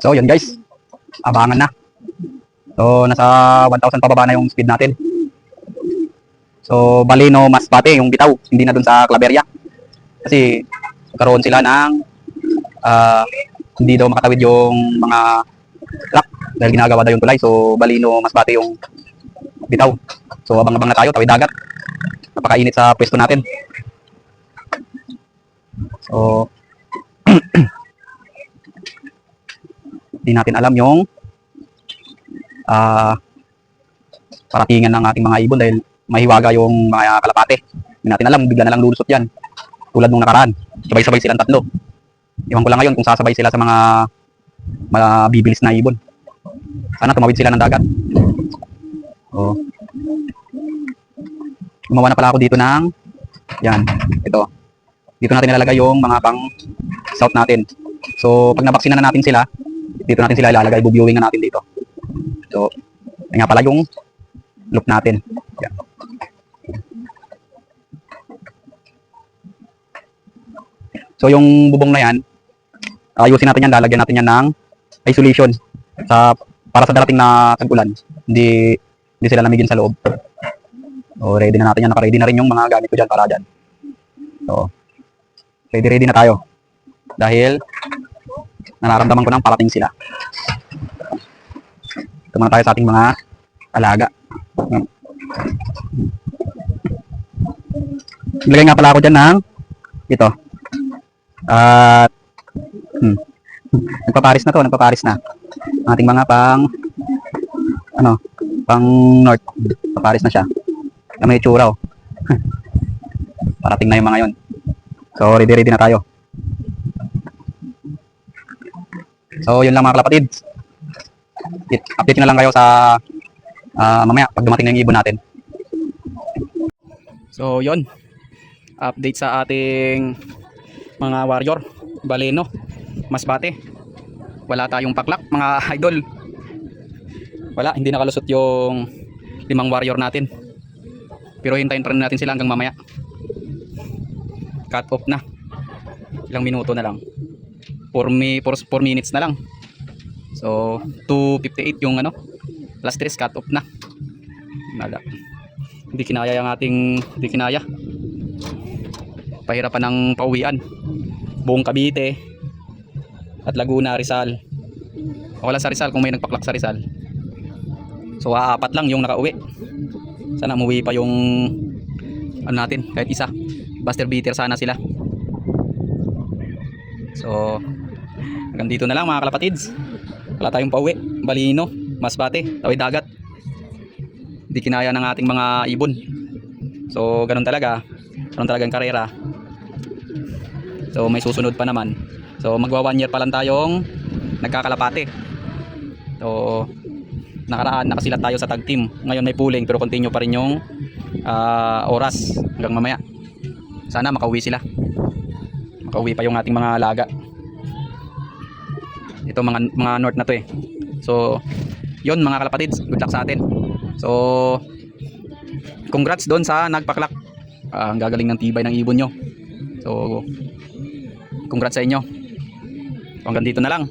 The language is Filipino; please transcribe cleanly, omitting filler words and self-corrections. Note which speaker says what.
Speaker 1: So yun guys, abangan na. So nasa 1,000 pababa na yung speed natin. So Balino Masbate yung bitaw, hindi na dun sa Claveria. Kasi karoon sila ng hindi daw makatawid yung mga truck dahil ginagawa daw yung tulay. So Balino Masbate yung bitaw. So abang-abang na tayo, tawid dagat. Napakainit sa pwesto natin. So hindi natin alam yung paratingan ng ating mga ibon dahil mahiwaga yung mga kalapate. Hindi natin alam, bigla na lang lulusot yan. Tulad nung nakaraan, sabay-sabay silang tatlo. Iwan ko lang ngayon kung sasabay sila sa mga mabibilis na ibon. Sana tumawid sila ng dagat. So, gumawa na pala ako dito ng yan, ito. Dito natin nilalagay yung mga pang south natin. So, pag nabaksina na natin sila, dito natin sila ilalagay, bubuewing na natin dito. So, yan nga pala yung loop natin. Yan. So, yung bubong na yan, ayusin natin yan, lalagyan natin yan ng isolation para sa darating na tag-ulan. Hindi sila lamigin sa loob. So, ready na natin yan. Naka-ready na rin yung mga gamit ko dyan para dyan. So, ready na tayo. Dahil, nararamdaman ko nang parating sila. Ito muna tayo sa ating mga alaga. Ilagay nga pala ako dyan ng ito. At nagpaparis na to, nagpaparis na. Ating mga pang north. Paparis na siya. May itsura oh. Parating na yung mga yon. So ready na tayo. So yun lang mga kalapatids. Update na lang kayo sa mamaya pag dumating na yung ibon natin. So yun, update sa ating mga warrior Baleno Masbate. Wala tayong paklak mga idol. Wala, hindi nakalusot yung 5 warrior natin. Pero hintayin pa rin natin sila hanggang mamaya. Cut off na. Ilang minuto na lang. 4 minutes na lang. So 2:58 yung last 3 cut off na. Nada. Hindi kinaya. Pahirapan ng pauwian. Buong Cavite at Laguna, Rizal. Wala sa Rizal kung may nagpaklak sa Rizal. So 4 lang yung nakauwi. Sana umuwi pa yung natin kahit isa. Buster beater sana sila. So hanggang dito na lang mga kalapatids. Wala tayong pauwi. Balino Masbate, tawid dagat. Hindi kinaya ng ating mga ibon. So ganun talaga. Ganun talagang karera. So may susunod pa naman. So magwa 1 year pa lang tayong nagkakalapate. So nakaraan nakasilat tayo sa tag team. Ngayon may pooling pero continue pa rin yung oras hanggang mamaya. Sana makauwi sila. Makauwi pa yung ating mga alaga. Ito mga north na to eh. So yun mga kalapatids, good luck sa atin. So congrats doon sa nagpaklak. Ang gagaling ng tibay ng ibon nyo. So congrats sa inyo. Hanggang dito na lang.